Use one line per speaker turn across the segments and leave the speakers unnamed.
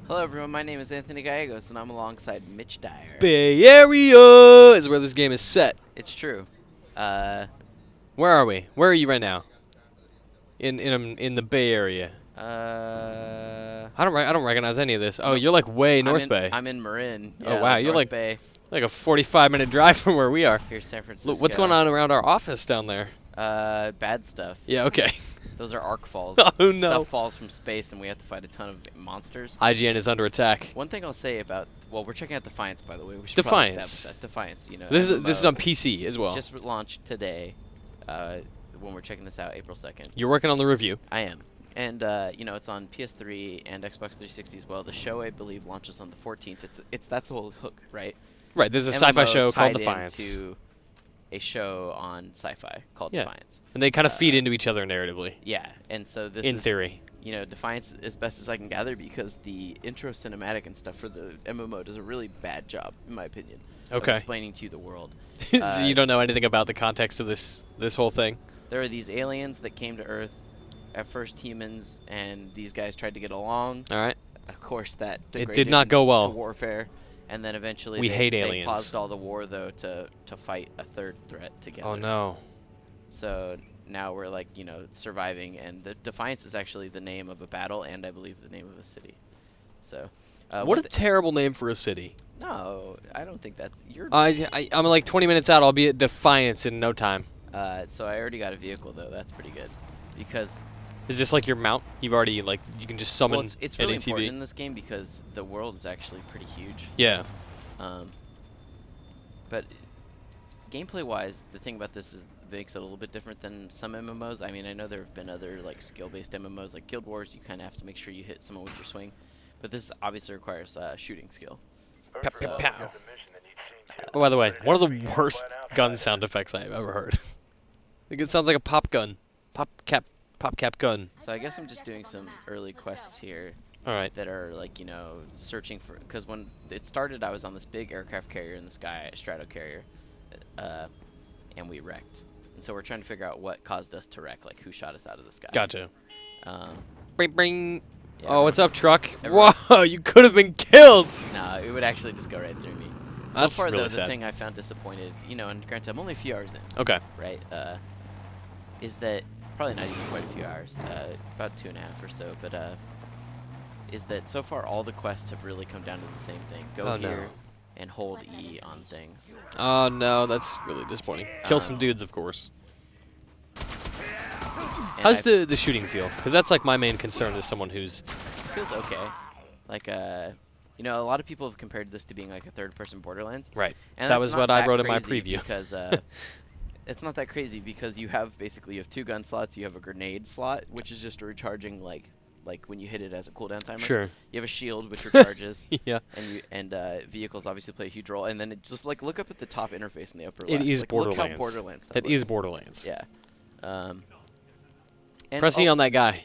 Hello everyone, my name is Anthony Gallegos and I'm alongside Mitch Dyer.
Bay Area is where this game is set.
It's true.
Where are we? Where are you right now? In the Bay Area. I don't recognize any of this. Oh, you're like way North Bay.
I'm in Marin.
Oh
Yeah,
wow,
like
you're
North Bay.
like a 45-minute drive from where we are.
Here's San Francisco.
Look, what's going on around our office down there?
Bad stuff.
Yeah, okay.
Those are arc falls.
Oh no.
Stuff falls from space and we have to fight a ton of monsters.
IGN is under attack.
One thing I'll say about, well, we're checking out Defiance, by the way. We should
Defiance.
probably establish that. Defiance, you know.
This is on PC as well.
Just launched today. When we're checking this out, April 2nd.
You're working on the review.
I am. And, you know, it's on PS3 and Xbox 360 as well. The show, I believe, launches on the 14th. That's the whole hook, right?
Right, there's a sci-fi show called
tied
Defiance.
into a show on sci-fi called Defiance.
And they kind of feed into each other narratively.
Yeah, and so this
in theory.
You know, Defiance, as best as I can gather, because the intro cinematic and stuff for the MMO does a really bad job, in my opinion, of explaining to you the world.
So you don't know anything about the context of this whole thing?
There are these aliens that came to Earth, at first humans, and these guys tried to get along.
All right.
Of course, that
it did not go well.
To warfare, and then eventually
they
paused all the war though to fight a third threat together.
Oh no.
So now we're like, you know, surviving, and the Defiance is actually the name of a battle, and I believe the name of a city. So.
What a terrible name for a city.
No, I don't think that's.
I'm like 20 minutes out. I'll be at Defiance in no time.
So I already got a vehicle though. That's pretty good, because.
Is this like your mount? You've already you can just summon.
Well, it's really important in this game because the world is actually pretty huge.
Yeah.
But gameplay-wise, the thing about this is makes it a little bit different than some MMOs. I mean, I know there have been other like skill-based MMOs like Guild Wars. You kind of have to make sure you hit someone with your swing, but this obviously requires shooting skill.
Pow, pow. Oh, by the way, one of the worst gun sound effects I've ever heard. I think it sounds like a pop gun, pop cap gun.
So I guess I'm just doing some early quests here.
All right.
That are like, you know, searching for, because when it started, I was on this big aircraft carrier in the sky, a strato carrier, and we wrecked. And so we're trying to figure out what caused us to wreck, like who shot us out of the sky.
Gotcha. Bring, bring.
Yeah,
oh, what's up, truck? Whoa, you could have been killed.
No, it would actually just go right through me. So
That's
far,
really
though,
sad.
the thing I found disappointed, you know, and granted, I'm only a few hours in.
Okay.
Right. Is that probably not even quite a few hours, about 2.5 or so, but is that so far all the quests have really come down to the same thing. Go here and hold E on things.
Oh no, that's really disappointing. Kill some dudes, of course. How's the shooting feel? Because that's like my main concern as someone who's...
Feels okay. Like, you know, a lot of people have compared this to being like a third-person Borderlands.
Right.
And
that was what I wrote in my preview.
Because it's not that crazy, because you have basically you have 2 gun slots, you have a grenade slot, which is just recharging like when you hit it as a cooldown timer.
Sure.
You have a shield which recharges.
Yeah.
And vehicles obviously play a huge role. And then it just like look up at the top interface in the upper left.
It is
like,
Borderlands.
Look how Borderlands
that is Borderlands.
Yeah.
Press E on that guy.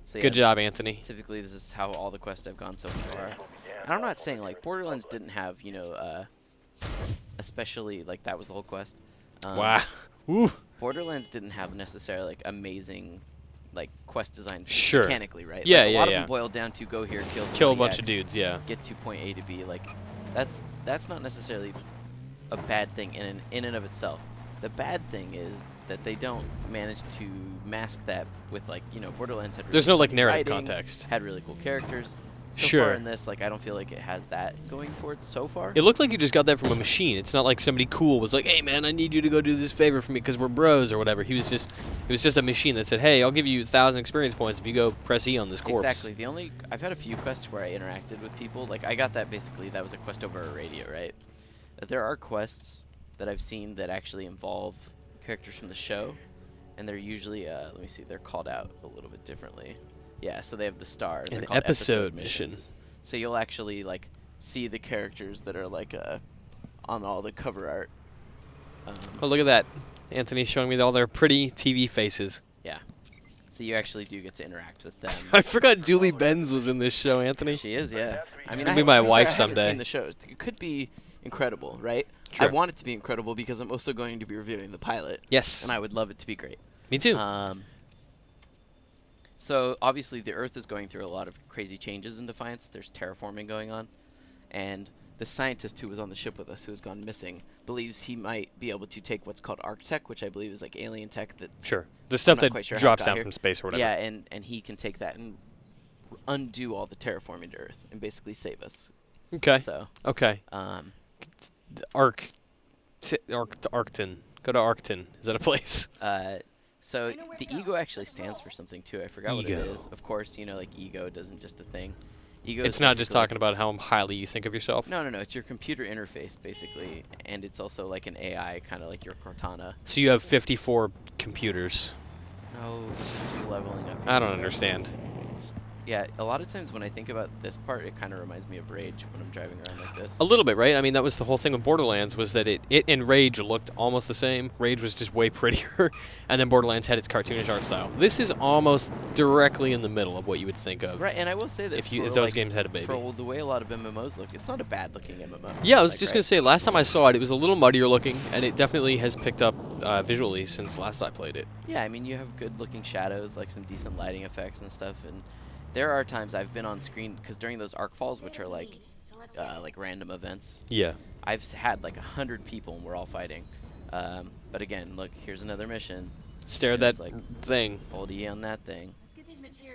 So
good job, Anthony.
Typically, this is how all the quests have gone so far. And I'm not saying like Borderlands didn't have, you know, especially like that was the whole quest.
Wow. Ooh.
Borderlands didn't have necessarily like amazing like quest designs mechanically, right?
Yeah,
like,
yeah,
a lot of them boiled down to go here,
kill a bunch of dudes, yeah.
Get to point A to B. Like that's not necessarily a bad thing in and of itself. The bad thing is that they don't manage to mask that with, like, you know, Borderlands had really
There's no like narrative
writing,
context.
Had really cool characters.
So
far in this, like, I don't feel like it has that going for it so far.
It looked like you just got that from a machine. It's not like somebody cool was like, "Hey man, I need you to go do this favor for me because we're bros" or whatever. It was just a machine that said, "Hey, I'll give you 1,000 experience points if you go press E on this corpse."
Exactly. I've had a few quests where I interacted with people. Like, I got that basically. That was a quest over a radio, right? But there are quests that I've seen that actually involve characters from the show, and they're usually let me see, they're called out a little bit differently. Yeah, so they have the star.
An episode mission.
So you'll actually like see the characters that are like on all the cover art.
Oh, look at that. Anthony's showing me all their pretty TV faces.
Yeah. So you actually do get to interact with them.
I forgot Julie Benz was in this show, Anthony.
She is, yeah.
She's going to be my wife someday.
I haven't seen the show. It could be incredible, right?
Sure.
I want it to be incredible because I'm also going to be reviewing the pilot.
Yes.
And I would love it to be great.
Me too.
So obviously the Earth is going through a lot of crazy changes in Defiance. There's terraforming going on, and the scientist who was on the ship with us, who has gone missing, believes he might be able to take what's called Arc Tech, which I believe is like alien tech that
Sure. The stuff
not
that
quite sure how it
drops
got
down
here.
from space or whatever.
Yeah, and he can take that and undo all the terraforming to Earth and basically save us.
Okay.
So,
Okay. Arcton. Go to Arcton. Is that a place?
So the ego actually stands for something too. I forgot what it
Ego.
is. Of course, like ego isn't just a thing. Ego
It's
is
not just
basically
talking about how highly you think of yourself.
No, it's your computer interface basically, and it's also like an AI, kind of like your Cortana.
So you have 54 computers.
No, it's just you leveling up.
I don't understand.
Yeah, a lot of times when I think about this part, it kind of reminds me of Rage when I'm driving around like this.
A little bit, right? I mean, that was the whole thing with Borderlands, was that it and Rage looked almost the same. Rage was just way prettier, and then Borderlands had its cartoonish art style. This is almost directly in the middle of what you would think of.
Right, and I will say that
if
for
those games had a baby.
For the way a lot of MMOs look, it's not a bad looking MMO.
Yeah, I was just going to say, last time I saw it, it was a little muddier looking, and it definitely has picked up visually since last I played it.
Yeah, I mean, you have good looking shadows, like some decent lighting effects and stuff, and there are times I've been on screen, because during those arc falls, which are like random events,
Yeah.
I've had like 100 people and we're all fighting. But again, look, here's another mission.
Stare at
And
that
it's like,
thing.
Hold E on that thing.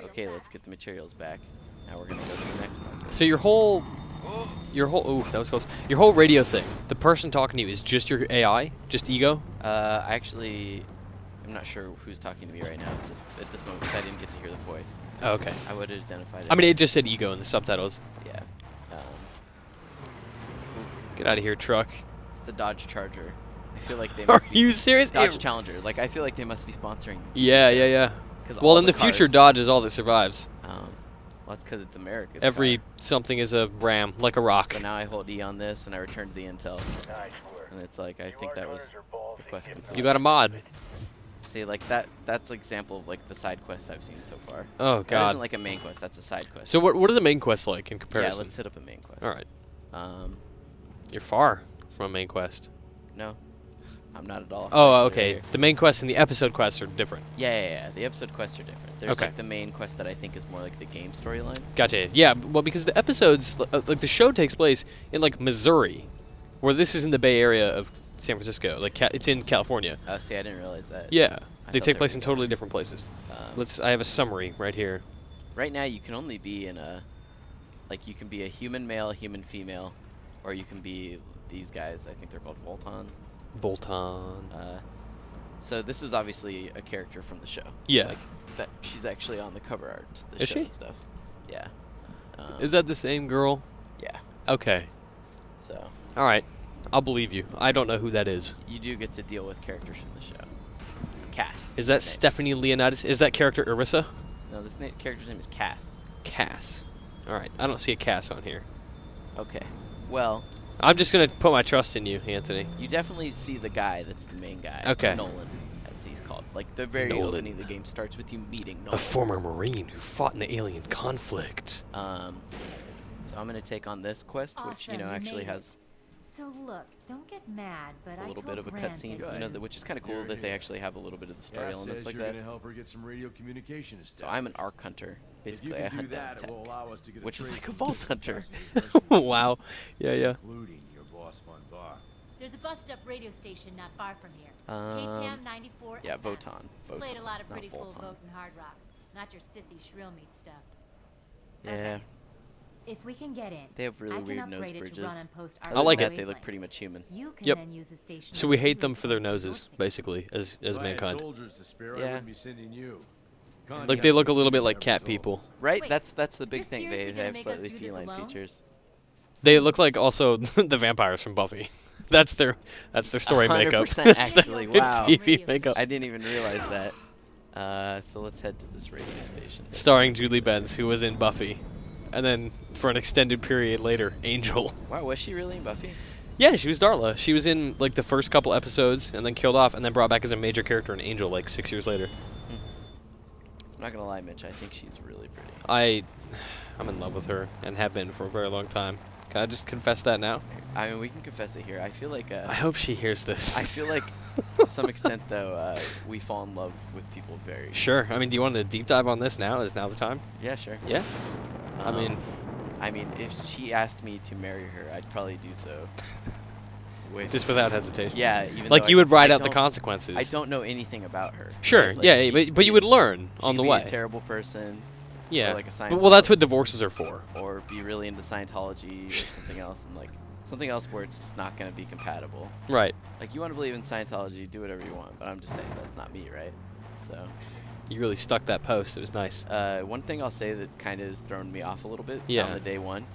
Okay, let's get the materials back. Now we're gonna go to the next part.
So your whole, ooh, that was close. Your whole radio thing, the person talking to you is just your AI, just ego?
I'm not sure who's talking to me right now at this moment, because I didn't get to hear the voice.
Oh, okay.
I would have identified it.
I mean, it just said ego in the subtitles.
Yeah.
Get out of here, truck.
It's a Dodge Charger. I feel like they
Are
must be
you serious?
Dodge Challenger. Like, I feel like they must be sponsoring the TV
Yeah,
show.
yeah, yeah.
'Cause
Well,
all
in the future,
cars-
Dodge is all that survives.
Well, that's because it's America's
Every
car.
something is a ram, like a rock.
So now I hold E on this, and I return to the intel. And it's like, I think that was the quest complete.
You got a mod.
See, like, that's an example of, like, the side quests I've seen so far.
Oh,
That
God.
isn't, like, a main quest. That's a side quest.
So what are the main quests like in
yeah,
comparison?
let's hit up a main quest.
All right.
Um,
You're far from a main quest.
no. I'm not at all. I'm
Oh,
actually
okay.
right here.
The main quests and the episode quests are different.
Yeah. The episode quests are different. There's,
Okay.
like, the main quest that I think is more like the game storyline.
Gotcha. Yeah, well, because the episodes, like the show takes place in, like, Missouri, where this is in the Bay Area of San Francisco. Like, it's in California.
Oh, see, I didn't realize that.
Yeah.
I
They
thought
take
they
place
were-
in totally different places. I have a summary right here.
Right now, you can only be in a, like, you can be a human male, human female, or you can be these guys. I think they're called Volton.
Voltan.
So this is obviously a character from the show.
Yeah.
Like, that she's actually on the cover art. The
Is
show
she?
and stuff. Yeah.
Is that the same girl?
Yeah.
Okay.
So
All right. I'll believe you. I don't know who that is.
you do get to deal with characters from the show. Cass.
Is that
her name.
Stephanie Leonidas? Is that character Irissa?
No, this character's name is Cass.
Cass. All right. I don't see a Cass on here.
Okay. Well,
I'm just going to put my trust in you, Anthony.
you definitely see the guy that's the main guy.
Okay.
Nolan, as he's called. Like, the very
Nolan.
opening of the game starts with you meeting
A
Nolan.
former Marine who fought in the alien conflict.
So I'm gonna take on this quest, which
Awesome, you
actually
made it.
has
So look, don't get mad, but
a
I
little
told
bit of a
Grant
cutscene.
that
Which is kind of cool
You're
that they
here.
actually have a little bit of the story
Cass
elements
says
like
you're
that.
gonna help her get some radio communication established.
So I'm an arc hunter.
If you
Basically,
can
I
do
hunt down
that,
tech,
it will allow us to get
which is
trace
like a
of
vault
the
hunter.
Wow. Yeah, yeah.
including your boss Fun Bar.
There's a busted up radio station not far from here.
Um,
KTM 94
yeah,
FM.
Voton.
Played a lot of
not
pretty cool
Volton.
Vote and hard rock. Not your sissy shrill meat stuff.
Yeah,
Okay. If we can get in,
they have really
I can
weird nose
upgrade it to
bridges.
run on post
Other
I like
than
it.
that, they look pretty much human.
You can
Yep.
then use the station
So
as
we
a
hate them
radio
for their
point.
noses, basically, as
If I had
mankind.
soldiers to spare, I
Yeah.
wouldn't be sending you.
Like they look a little bit
Contact
like
us
cat
and
people.
results.
Right?
Wait,
That's the big
you're
thing.
seriously
They
gonna
have
make us
slightly
do this
feline
alone?
features.
They look like also the vampires from Buffy. That's their story makeup.
100%
That's their
actually, wow.
TV makeup.
I didn't even realize that. So let's head to this radio station.
Starring Julie Benz, who was in Buffy, and then for an extended period later, Angel.
Wow, was she really in Buffy?
Yeah, she was Darla. She was in like the first couple episodes, and then killed off, and then brought back as a major character in Angel like 6 years later.
I'm not gonna lie, Mitch. I think she's really pretty.
I'm in love with her and have been for a very long time. Can I just confess that now?
I mean, we can confess it here. I feel like
I hope she hears this.
I feel like to some extent though we fall in love with people very
Sure. I mean, do you want to deep dive on this now? Is now the time?
Yeah, sure.
Yeah.
Um,
I mean,
if she asked me to marry her, I'd probably do so.
just without hesitation.
Yeah, even
Like
though
you
I-
would ride
I
out the
don't-
consequences.
I don't know anything about her.
Sure.
right? Like,
Yeah,
she
but
could
you would
be-
learn
she
on
could
the
be
way.
a terrible person.
Yeah.
Or like a
But, well, that's
Scientologist.
what divorces are for.
Or be really into Scientology or something else, and like something else where it's just not going to be compatible.
Right.
Like you want to believe in Scientology, do whatever you want, but I'm just saying that's not me, right? So.
You really stuck that post. It was nice.
One thing I'll say that kind of has thrown me off a little bit
Yeah.
on the day one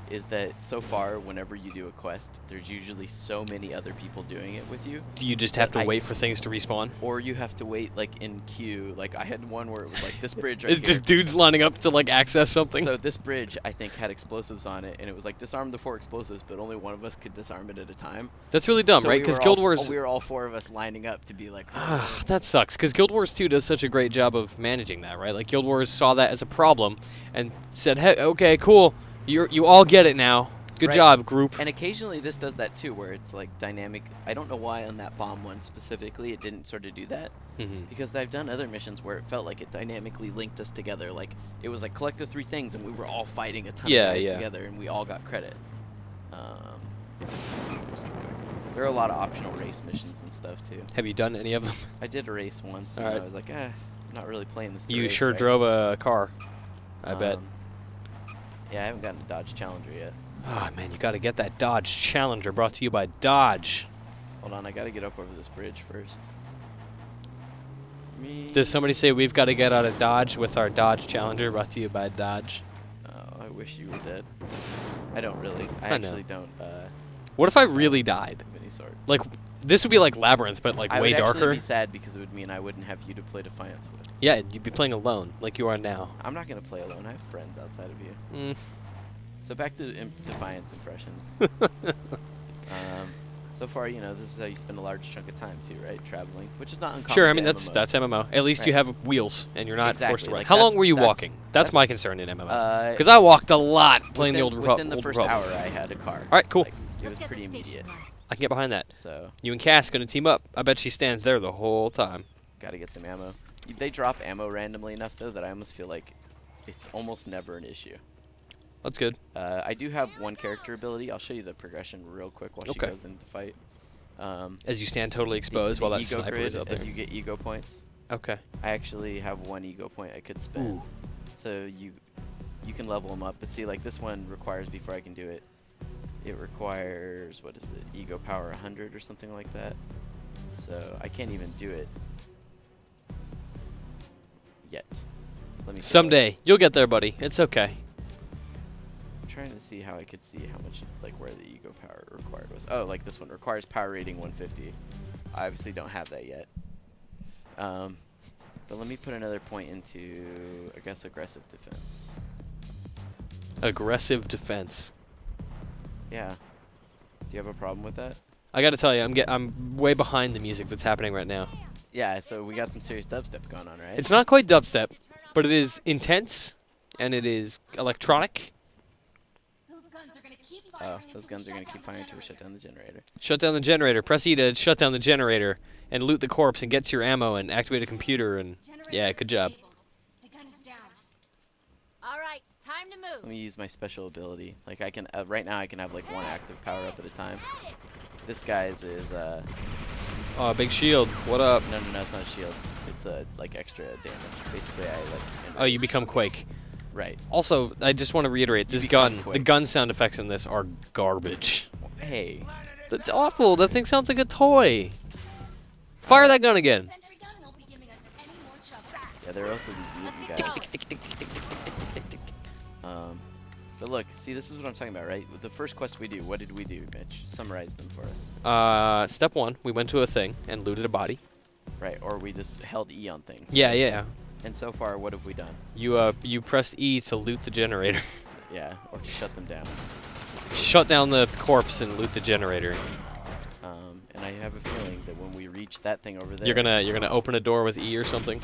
is that so far, whenever you do a quest, there's usually so many other people doing it with you,
Do you just have to
I-
wait for things to respawn?
or you have to wait like in queue. Like I had one where it was like this bridge right
It's
here.
just dudes lining up to like access something.
So this bridge, I think, had explosives on it, and it was like disarm the 4 explosives, but only one of us could disarm it at a time.
That's really dumb,
So
right?
we
Because
were
Guild
all-
Wars.
we were all 4 of us lining up to be like.
Ah, that sucks. Because Guild Wars 2 does such a great job of managing that, right? Like Guild Wars saw that as a problem and said, "Hey, okay, cool. You all get it now. Good
Right.
job, group."
And occasionally this does that too, where it's like dynamic. I don't know why on that bomb one specifically it didn't sort of do that,
Mhm.
because I've done other missions where it felt like it dynamically linked us together. Like it was like collect the 3 things, and we were all fighting a ton
Yeah,
of guys
yeah.
together, and we all got credit. There are a lot of optional race missions and stuff too.
Have you done any of them?
I did a race once, and
Alright.
I was like, I'm not really playing this. to
You
race,
sure
right?
drove a car. I bet.
Um, Yeah, I haven't gotten a Dodge Challenger yet.
Oh man, you got to get that Dodge Challenger. Brought to you by Dodge.
Hold on, I gotta get up over this bridge first.
Does somebody say we've got to get out of Dodge with our Dodge Challenger? Brought to you by Dodge.
Oh, I wish you were dead. I don't really. I
I know.
actually don't.
What if I really died?
Of any sort.
Like, this would be like Labyrinth, but like
I
way
would
darker.
actually be sad because it would mean I wouldn't have you to play Defiance with.
Yeah, you'd be playing alone, like you are now.
I'm not gonna play alone. I have friends outside of you.
Mm.
So back to Defiance impressions. So far, you know, this is how you spend a large chunk of time too, right? Traveling, which is not uncommon.
Sure, I
to
mean that's
MMOs.
MMO. At least you
Right.
have wheels, and you're not forced to
Exactly,
run.
like,
How long
that's-
were you
that's-
walking? That's
that's-
my concern in MMOs. Because
Uh,
I walked a lot playing the
within,
old
within the
old
first
Republic.
hour, I had a car.
All right, cool.
Like, it
Let's
was
get
pretty
the station
immediate.
running.
I can get behind that.
So
You and Cass gonna team up. I bet she stands there the whole time.
gotta get some ammo. They drop ammo randomly enough though that I almost feel like it's almost never an issue.
That's good.
I do have one character ability. I'll show you the progression real quick while she
Okay.
goes into fight.
As you stand totally exposed while that
ego
sniper
grid,
is out there.
as you get ego points.
Okay.
I actually have 1 ego point I could spend.
Ooh.
So you can level them up. But see, like this one requires, before I can do it, it requires, what is it, ego power 100 or something like that. So I can't even do it yet. Let me see.
Someday you'll get there, buddy. It's okay.
I'm trying to see how I could see how much, like where the ego power required was. Oh, like this one requires power rating 150. I obviously don't have that yet. But let me put another point into, I guess, aggressive defense.
Aggressive defense.
Yeah. Do you have a problem with that?
I got to tell you, I'm way behind the music that's happening right now.
Yeah, so we got some serious dubstep going on, right?
It's not quite dubstep, but it is intense and it is electronic.
Those guns are gonna keep
Oh,
firing
those
until we
guns are going to
shut
keep
down
firing
the
until we shut down the generator.
Shut down the generator. Press E to shut down the generator and loot the corpse and get to your ammo and activate a computer and
generator.
yeah, good job.
Disabled. The gun is down. All right, time to move.
Let me use my special ability. Like I can, right now I can have like 1 active power up at a time. This guy's is,
Oh, big shield. What up?
no, it's not a shield. It's like extra damage. Basically, I like.
Oh, you become Quake.
Right.
Also, I just want to reiterate, this
become
gun, the
Quake.
gun sound effects in this are garbage.
Hey.
That's awful. That thing sounds like a toy. Fire that gun again.
Sentry gun won't be giving us any more trouble.
Yeah, there are also these mutant
Let's
guys. But look, see, this is what I'm talking about, right? With the first quest we do, what did we do, Mitch? Summarize them for us.
Step 1, we went to a thing and looted a body.
Right, or we just held E on things.
Yeah,
right?
yeah.
And so far, what have we done?
You pressed E to loot the generator.
Yeah, or to shut them down.
Shut down the corpse and loot the generator.
And I have a feeling that when we reach that thing over there,
You're gonna open a door with E or something.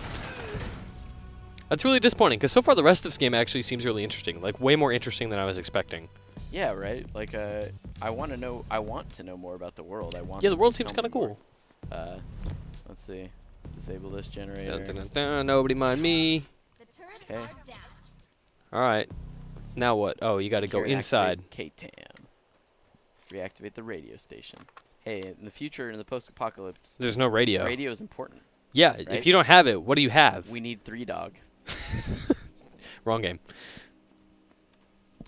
That's really disappointing because so far the rest of this game actually seems really interesting, like way more interesting than I was expecting.
Yeah, right. Like, I want to know. I want to know more about the world. I want.
Yeah, the
them
world
to
seems
tell
kind
me
of
more.
cool.
Let's see. Disable this generator.
Dun, dun, dun, dun, nobody mind me.
The turrets
Okay.
are down.
All right. Now what? Oh, you got to go
Secure and
inside.
activate KTAM. Reactivate the radio station. Hey, in the future, in the post-apocalypse,
There's no radio.
radio is important.
Yeah,
right?
if you don't have it, what do you have?
We need 3-dog.
Wrong game.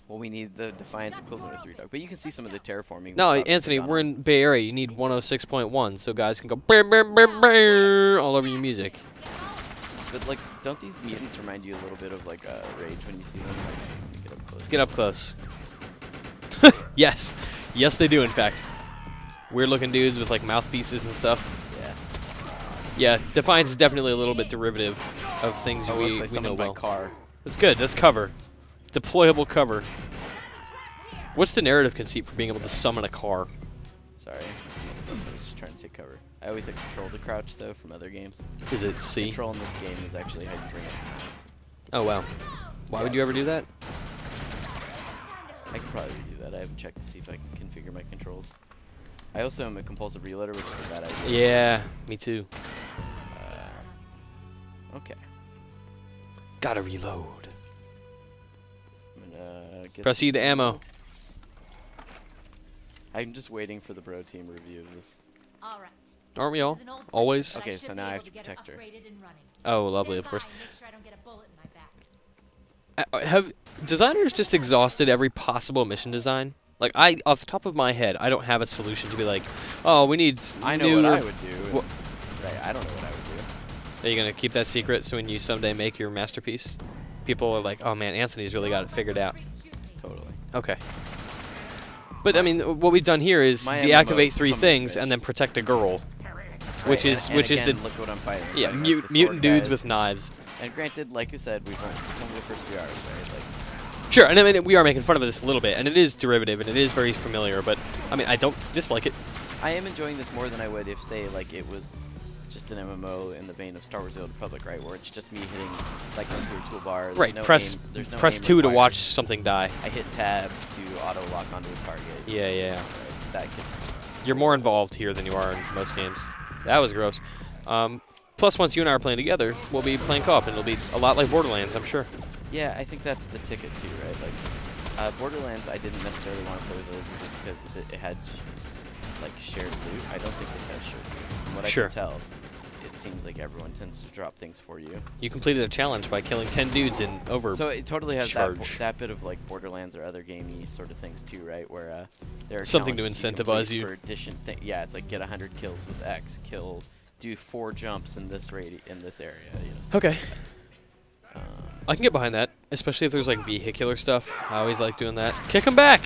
Well, we need the Defiance equivalent of 3-dog. But you can see some of the terraforming.
No,
that's obviously
Anthony,
gone
we're
on.
in Bay Area. You need 106.1 so guys can go brr, brr, brr, brr, all over your music.
But like, don't these mutants remind you a little bit of like Rage when you see them? Like, when you get up close.
Get up close. Yes. Yes, they do, in fact. Weird looking dudes with like mouthpieces and stuff.
Yeah.
Yeah, Defiance is definitely a little bit derivative of things
Oh,
we
looks like
know
someone
well.
by car.
That's good. That's cover. Deployable cover. What's the narrative conceit for being able to summon a car?
Sorry. I was just trying to take cover. I always like control to crouch though from other games.
Is it C?
Control in this game is actually how you bring up things.
Oh, wow. Why would you ever do that?
I could probably redo that. I haven't checked to see if I can configure my controls. I also am a compulsive reloader, which is a bad idea.
Yeah, me too.
Okay.
Gotta reload.
I'm gonna get
Press E to
some
ammo.
I'm just waiting for the bro team review of this.
All right.
Aren't we all?
This is an old system,
Always?
but I
Okay,
should
so
be
now I
able
have to
get it
protect her.
upgraded and running.
Oh, lovely,
Stand
of course.
by and make sure I don't get a bullet in my back.
Have designers just exhausted every possible mission design? Like, off the top of my head, I don't have a solution to be like, oh, we need
I know
newer.
what I would do.
Wha-
Right, I don't know what I would do.
Are you gonna keep that secret so when you someday make your masterpiece, people are like, oh man, Anthony's really got it figured out.
Totally.
Okay. But I mean, what we've done here is
My
deactivate
MMOs
3
come
things
rich.
and then protect a girl, which
Right,
is
and
which is
again,
the
look what I'm fighting. I'm
yeah
fighting, like, the
mutant
sword
dudes
guys.
with knives.
And granted, like you said, we've only it's only the first few hours, right? Like,
Sure, and I mean we are making fun of this a little bit, and it is derivative and it is very familiar. But I mean, I don't dislike it.
I am enjoying this more than I would if, say, like it was just an MMO in the vein of Star Wars: The Old Republic, right? Where it's just me hitting cycling through a toolbar. There's
Right,
no
press
aim, there's no
press
aim
2 to
required.
watch something die.
I hit tab to auto lock onto a target.
Yeah, yeah.
Right? That gets.
You're more involved here than you are in most games. That was gross. Plus, once you and I are playing together, we'll be playing co-op, and it'll be a lot like Borderlands, I'm sure.
Yeah, I think that's the ticket too, right? Like, Borderlands, I didn't necessarily want to play with it because it had like shared loot. I don't think this has shared loot. From what
Sure.
I can tell, it seems like everyone tends to drop things for you.
You completed a challenge by killing 10 dudes in over.
So it totally has that,
charge.
that bit of like Borderlands or other gamey sort of things too, right? Where there are
Something to
challenges you
incentivize
complete
you.
for addition. Yeah, it's like get 100 kills with X, do 4 jumps in this area, you know. stuff
Okay.
like that.
I can get behind that, especially if there's like vehicular stuff. I always like doing that. Kick him back!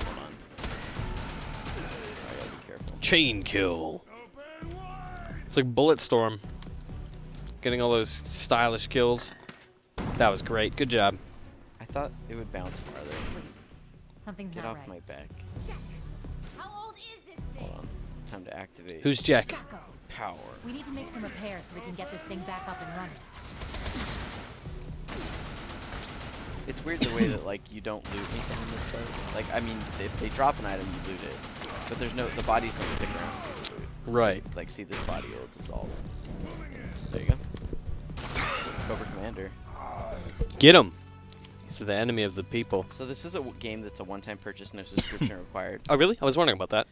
Hold on. I gotta be careful.
Chain kill. It's like Bulletstorm. Getting all those stylish kills. That was great. Good job.
I thought it would bounce farther.
Something's
Get
not
off
right.
my back.
Check. How old is this thing?
Hold on. It's time to activate
Who's Jack?
Jocko.
power.
We need to make some repairs so we can get this thing back up and running.
It's weird the way that like you don't loot anything in this stuff. Like I mean, if they drop an item, you loot it, but there's no the bodies don't stick around for you to loot.
Right.
Like see this body will dissolve. There you go. Cobra Commander.
Get him! He's the enemy of the people.
So this is a game that's a one-time purchase, no subscription required.
Oh, really? I was wondering about that.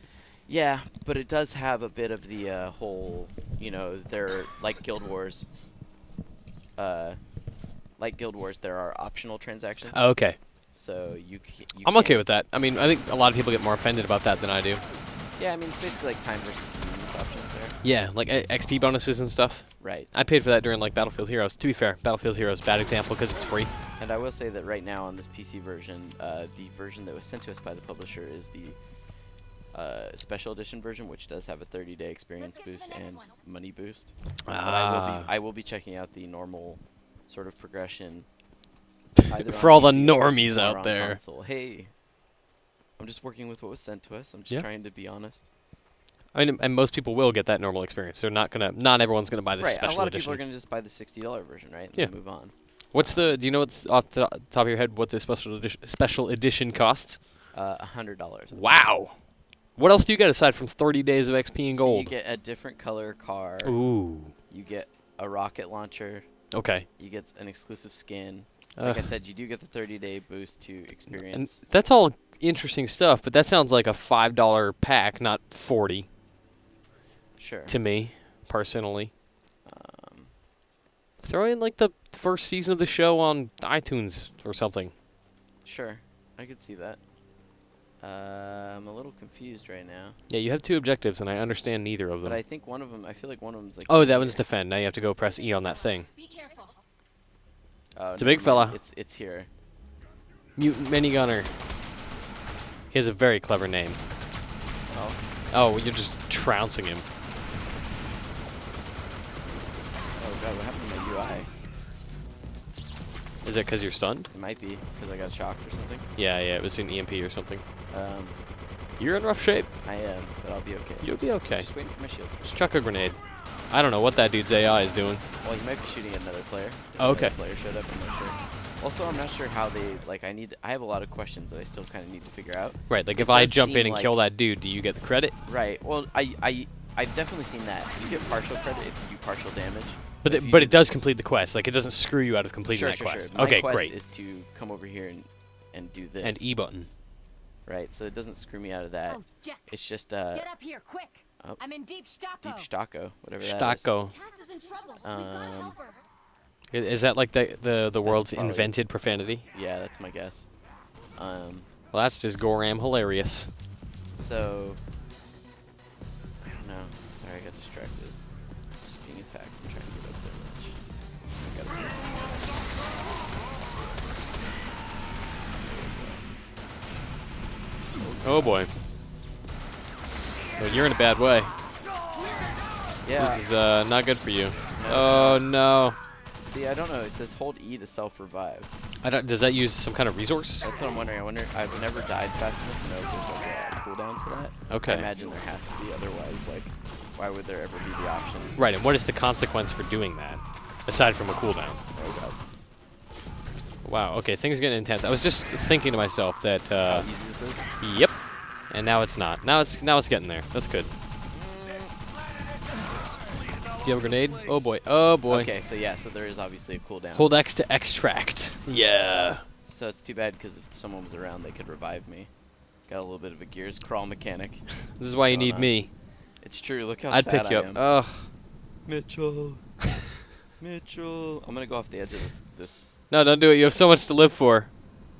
Yeah, but it does have a bit of the whole, you know, they're like Guild Wars. Like Guild Wars, there are optional transactions.
Oh, okay.
So you
I'm okay with that. I mean, I think a lot of people get more offended about that than I do.
Yeah, I mean, it's basically like time versus convenience options there.
Yeah, like XP bonuses and stuff.
Right.
I paid for that during like Battlefield Heroes. To be fair, Battlefield Heroes bad example because it's free.
And I will say that right now on this PC version, the version that was sent to us by the publisher is the special edition version, which does have a 30-day experience
Let's get to
boost
the next
and
one.
money boost.
Ah.
But I will be checking out the normal sort of progression. either
For
on
all the
PC
normies
or
out
on
there.
console. Hey, I'm just working with what was sent to us. I'm just
Yeah.
trying to be honest.
I mean, and most people will get that normal experience. They're not everyone's gonna buy this
Right,
special
a lot of
edition.
people are going to just buy the $60 version, right? And
Yeah.
then move on.
What's the? Do you know what's off the top of your head? What the special edition costs?
$100.
Wow. What else do you get aside from 30 days of XP and
So you
gold?
get a different color car.
Ooh.
You get a rocket launcher.
Okay.
You get an exclusive skin. Like I said, you do get the 30-day boost to
And
experience.
that's all interesting stuff, but that sounds like a $5 pack, not 40
Sure.
to me, personally.
Um,
Throw in like the first season of the show on iTunes or something.
sure. I could see that. I'm a little confused right now.
Yeah, you have two objectives, and I understand neither of them.
But I think one of them, I feel like one of them's like...
Oh, that
here.
one's defend. Now you have to go press E on that thing.
Be careful.
Oh,
It's a
never
big fella.
mind. It's here.
Mutant Minigunner. He has a very clever name.
Oh.
Oh, you're just trouncing him.
Oh god, what happened to my UI?
Is it because you're stunned?
It might be, because I got shocked or something.
Yeah, it was an EMP or something.
Um,
You're in rough shape.
I am, but I'll be okay.
You'll be okay.
Just waiting for my shield.
Just chuck a grenade. I don't know what that dude's AI is doing.
Well, he might be shooting at another player. If
Oh, okay.
another player showed up, I'm not sure. Also, I'm not sure how they, like, I have a lot of questions that I still kind of need to figure out.
Right, like
It
if I
does
jump in
seem
and
like-
kill that dude, do you get the credit?
Right, well, I've definitely seen that. You get partial credit if you do partial damage.
But
if you
but it does complete the quest. Like it doesn't screw you out of completing
Sure,
that
sure,
quest.
sure. My
Okay,
quest
great.
is to come over here and do this.
And E button.
Right, so it doesn't screw me out of that.
Oh, Jack.
It's just
Get up here, quick.
oh.
I'm in deep stocko.
deep stocko, whatever that is.
Stacco.
Cass is in trouble. We've got to help her.
Is that like the world's
probably-
invented profanity?
Yeah, that's my guess.
Well, that's just Goram hilarious.
So I don't know. Sorry, I got distracted. Just being attacked. I'm trying to get up there much. I gotta see.
Oh boy. Well, you're in a bad way.
Yeah.
This is not good for you. Oh no.
See, I don't know. It says hold E to self-revive.
Does that use some kind of resource?
That's what I'm wondering. I wonder. I've never died fast enough to know if there's like a cooldown to that.
Okay.
I imagine there has to be. Otherwise, like, why would there ever be the option?
Right, and what is the consequence for doing that? Aside from a cooldown.
Oh god.
Wow, okay, things are getting intense. I was just thinking to myself that
How easy this is?
yep. And now it's not. Now it's getting there. That's good. Do you have a grenade? Oh boy. Oh boy.
Okay, so yeah, so there is obviously a cooldown.
Hold X to extract. Yeah.
So it's too bad because if someone was around, they could revive me. Got a little bit of a gears crawl mechanic.
This is why you
going
need
on.
me.
It's true. Look how
I'd
sad
pick you
I
up.
am.
Ugh.
Mitchell. Mitchell. I'm gonna go off the edge of this.
No, don't do it. You have so much to live for.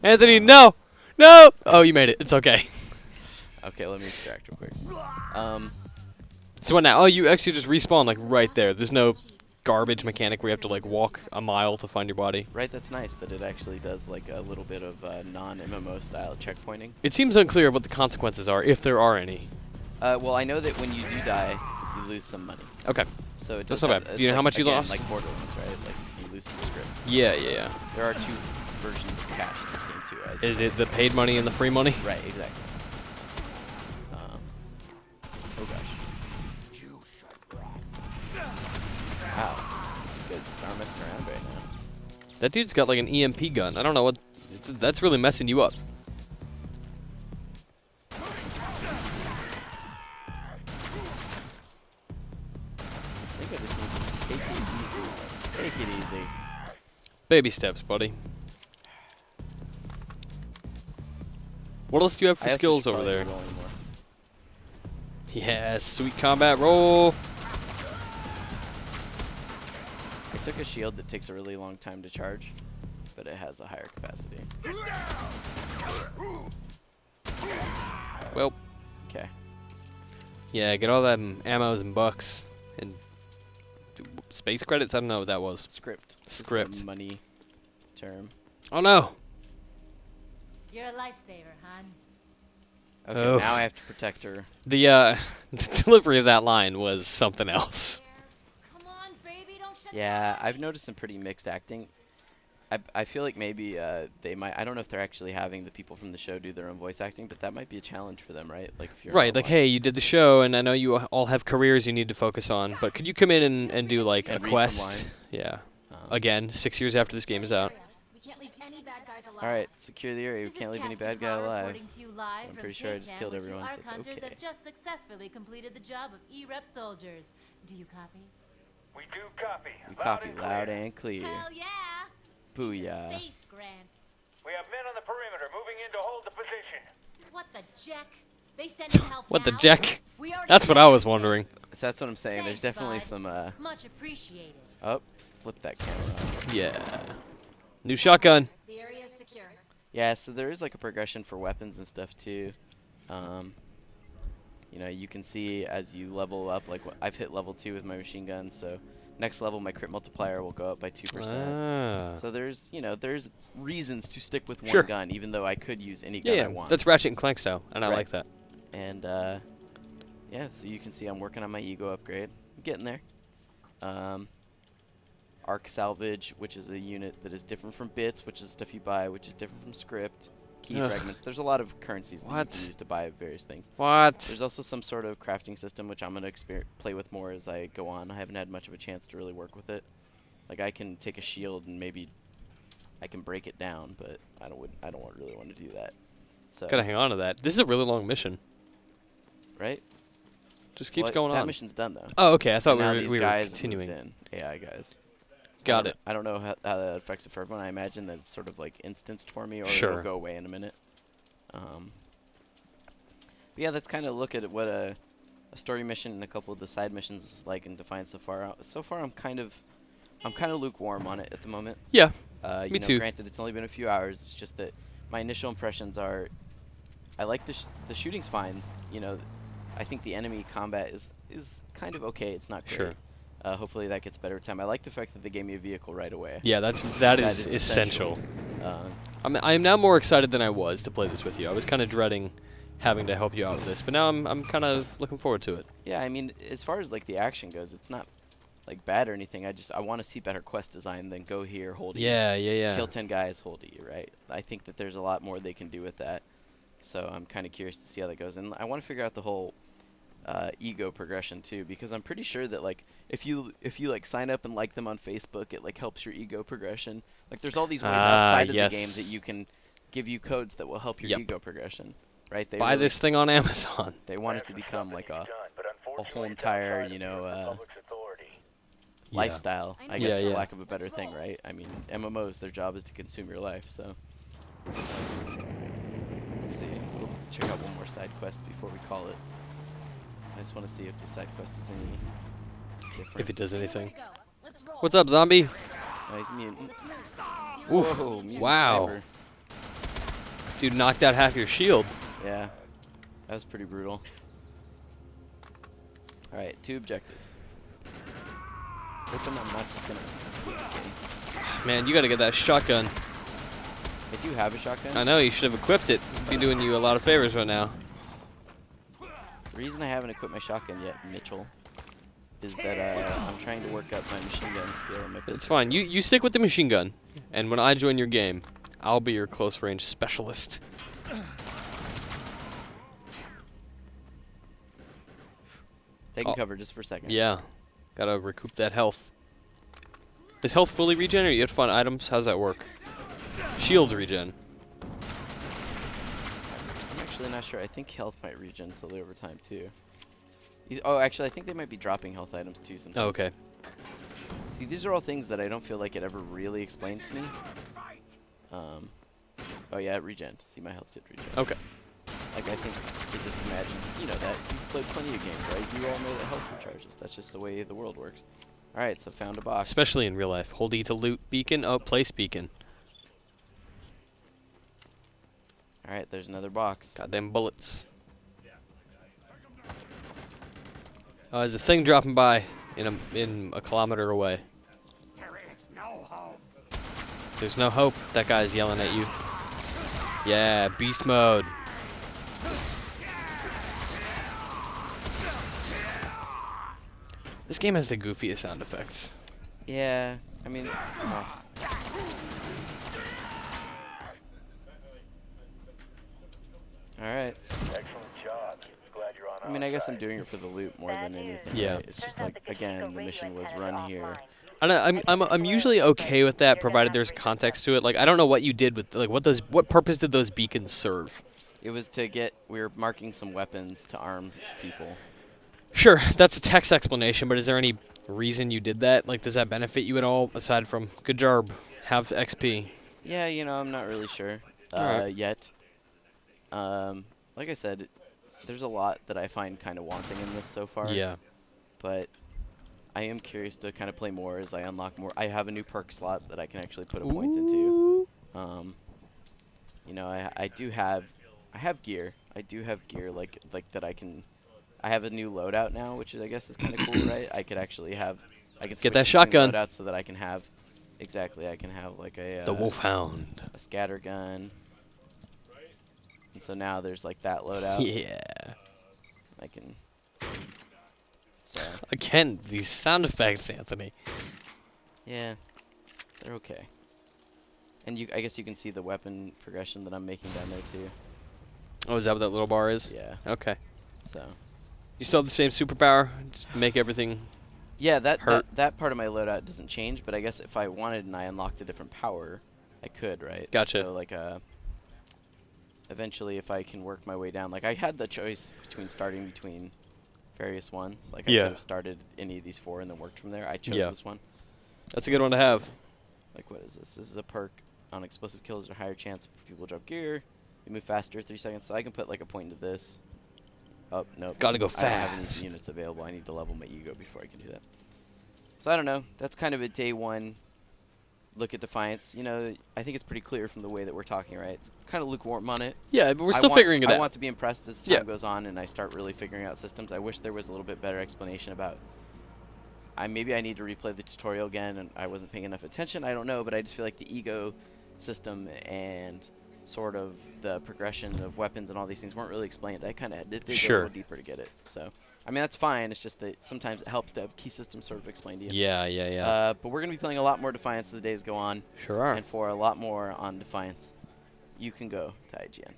Anthony, no! No! Oh, you made it. It's okay.
Okay, let me extract real quick.
So what now? Oh, you actually just respawn like right there. There's no garbage mechanic where you have to like walk a mile to find your body.
Right, that's nice that it actually does like a little bit of non-MMO style checkpointing.
It seems unclear what the consequences are, if there are any.
Well, I know that when you do die, you lose some money.
Okay.
So it
That's
does
not
have-
bad. Do
it's
you know how
like,
much you
again,
lost?
Like Borderlands, right? Like you lose some script.
Yeah.
There are two versions of cash in this game too. As
Is it the paid money and the free money?
Right, exactly. Oh gosh. Wow. These guys just aren't messing around right now.
That dude's got like an EMP gun. I don't know what. That's really messing you up.
I think I just need to take it easy. Take it easy.
Baby steps, buddy. What else do you have for
I also
skills
should
over
probably
there?
be rolling more.
Yeah, sweet combat roll.
I took a shield that takes a really long time to charge, but it has a higher capacity.
Well,
Okay.
yeah, get all them ammos and bucks and space credits. I don't know what that was.
Script. This is the
Script.
money term.
Oh no.
You're a lifesaver, hon.
Okay,
Oh.
now I have to protect her.
The delivery of that line was something else.
Come on, baby, don't shut
Yeah,
down.
I've noticed some pretty mixed acting. I feel like maybe they might. I don't know if they're actually having the people from the show do their own voice acting, but that might be a challenge for them, right? Like if you're
Right, like, hey, you did the show, and I know you all have careers you need to focus on, but could you come in and do like
And
a
read some
quest?
lines.
Yeah. Again, 6 years after this game is out.
We can't leave any bad guys alive.
All right, secure the area. We
This
can't
is
leave any
Captain
bad guy
Hall
alive.
reporting to you live
I'm
from
pretty sure I just
K-Town,
killed
where
everyone,
two
so it's
ARC hunters
okay.
have just successfully completed the job of E-Rep soldiers. Do you copy?
We do copy.
We copy loud and clear.
Hell yeah!
Booyah.
Face, Grant.
We have men on the perimeter moving in to hold the position.
What the jack? They send in help
What the
now?
jack?
We already
That's what
did
I was
everything.
wondering.
So that's what I'm saying. There's
Thanks,
definitely
bud.
some,
Much appreciated.
oh, flip that camera.
Yeah. New shotgun.
The area is secure.
Yeah, so there is like a progression for weapons and stuff too. You know, you can see as you level up, like I've hit level 2 with my machine gun, so next level my crit multiplier will go up by 2%.
Ah.
So there's, you know, there's reasons to stick with one
Sure.
gun, even though I could use any
Yeah,
gun
yeah.
I want.
That's Ratchet and Clank style, and I
Right.
like that.
And yeah, so you can see I'm working on my ego upgrade. I'm getting there. Arc salvage, which is a unit that is different from bits, which is stuff you buy, which is different from script. Key
Ugh.
fragments. There's a lot of currencies that you
What?
can use to buy various things.
What?
There's also some sort of crafting system, which I'm gonna play with more as I go on. I haven't had much of a chance to really work with it. Like I can take a shield and maybe I can break it down, but I don't really want to do that. So
Gotta hang on to that. This is a really long mission.
right?
Just keeps
Well,
going
that
on.
mission's done though.
Oh, okay. I thought
And now
we
these
were
guys
continuing.
moved in, AI guys.
Got it.
I don't know how that affects it for everyone. I imagine that it's sort of like instanced for me, or
Sure.
it'll go away in a minute. But yeah, that's kind of look at what a story mission and a couple of the side missions is like in Defiance so far. So far, I'm kind of lukewarm on it at the moment.
Yeah.
You
Me
know,
too.
Granted, it's only been a few hours. It's just that my initial impressions are, I like the shooting's fine. You know, I think the enemy combat is kind of okay. It's not great.
Sure.
Hopefully that gets better with time. I like the fact that they gave me a vehicle right away.
Yeah, that is essential.
Uh,
I am now more excited than I was to play this with you. I was kind of dreading having to help you out with this, but now I'm kind of looking forward to it.
yeah, I mean, as far as like the action goes, it's not like bad or anything. I want to see better quest design than go here, hold E.
Yeah.
Kill 10 guys, hold E, right? I think that there's a lot more they can do with that. So I'm kind of curious to see how that goes. And I want to figure out the whole ego progression too, because I'm pretty sure that like if you like sign up and like them on Facebook, it like helps your ego progression. Like there's all these ways outside of the game that you can give you codes that will help your
Yep.
ego progression, right? They
Buy
really-
this thing on Amazon.
They want it to become like a whole entire, you know, lifestyle, I guess,
Yeah,
for
yeah.
lack of a better thing, right? I mean, MMOs, their job is to consume your life, so. Let's see. We'll check out one more side quest before we call it. I just want to see if the side quest is any different.
If it does anything.
Go. Let's roll.
What's up, zombie?
Oh, he's a mutant.
Oof.
Whoa, mutant
Wow.
sniper.
Dude knocked out half your shield.
Yeah, that was pretty brutal. Alright, 2 objectives. Hoping I'm not just gonna...
Man, you gotta get that shotgun.
I do have a shotgun.
I know, you should have equipped it. It'd be doing you a lot of favors right now.
The reason I haven't equipped my shotgun yet, Mitchell, is that I'm trying to work up my machine gun skill and my pistol
It's fine.
skill.
You stick with the machine gun, and when I join your game, I'll be your close range specialist.
Taking
Oh.
cover just for a second.
Yeah. Gotta recoup that health. Is health fully regen, or you have to find items? How's that work? Shields regen.
I'm actually not sure. I think health might regen slowly over time too. Oh, actually, I think they might be dropping health items too sometimes.
Oh, okay.
See, these are all things that I don't feel like it ever really explained to me. Oh yeah, it regen. See, my health did regen.
Okay.
Like, I think they just imagine, you know, that you've played plenty of games, right? You all know that health recharges. That's just the way the world works. Alright, so found a box.
Especially in real life. Hold E to loot beacon. Oh, place beacon.
Alright, there's another box.
Goddamn bullets. Oh, there's a thing dropping by in a kilometer away. There's no hope. That guy's yelling at you. Yeah, beast mode. This game has the goofiest sound effects.
Yeah, I mean, Alright.
Excellent job. Glad you're on
I mean, I guess I'm doing it for the loot more than anything.
Yeah.
Right? It's just like, again, the mission was run here.
I don't, I'm usually okay with that, provided there's context to it. Like, I don't know what you did with, like, what purpose did those beacons serve?
It was to get, we were marking some weapons to arm people.
Sure, that's a text explanation, but is there any reason you did that? Like, does that benefit you at all, aside from, good job, have XP?
Yeah, you know, I'm not really sure
Alright.
yet. Like I said, there's a lot that I find kind of wanting in this so far.
Yeah.
But I am curious to kind of play more as I unlock more. I have a new perk slot that I can actually put a point into. You know, I have gear. I do have gear like that I can. I have a new loadout now, which is I guess is kind of cool, right? I could actually have. I can
Get that
switch
shotgun.
between loadouts so that I can have. Exactly, I can have like a.
The Wolfhound.
A scatter gun. And so now there's like that loadout.
Yeah.
I can. So.
Again, these sound effects, Anthony.
Yeah, they're okay. And I guess you can see the weapon progression that I'm making down there too.
Oh, is that what that little bar is?
Yeah.
Okay.
So.
You still have the same superpower? Just make everything.
Yeah, that
hurt.
that part of my loadout doesn't change, but I guess if I wanted and I unlocked a different power, I could, right?
Gotcha.
So like eventually, if I can work my way down, like I had the choice between various ones. Like I
Yeah.
could have started any of these 4 and then worked from there. I chose
Yeah.
this one.
That's a good one to have.
Like what is this? This is a perk on explosive kills. A higher chance for people to drop gear. You move faster, 3 seconds. So I can put like a point into this. Oh nope.
Gotta go
I don't have any
fast.
units available. I need to level my ego before I can do that. So I don't know. That's kind of a day one look at Defiance. You know, I think it's pretty clear from the way that we're talking, right? It's kind of lukewarm on it.
Yeah, but we're
I
still
want-
figuring it out.
I want to be impressed as time
Yeah.
goes on and I start really figuring out systems. I wish there was a little bit better explanation about. Maybe I need to replay the tutorial again, and I wasn't paying enough attention. I don't know, but I just feel like the ego system and sort of the progression of weapons and all these things weren't really explained. I kind of did dig a
Sure.
little deeper to get it. So, I mean, that's fine. It's just that sometimes it helps to have key systems sort of explained to you.
Yeah.
But we're going to be playing a lot more Defiance as the days go on.
Sure are.
And for a lot more on Defiance, you can go to IGN.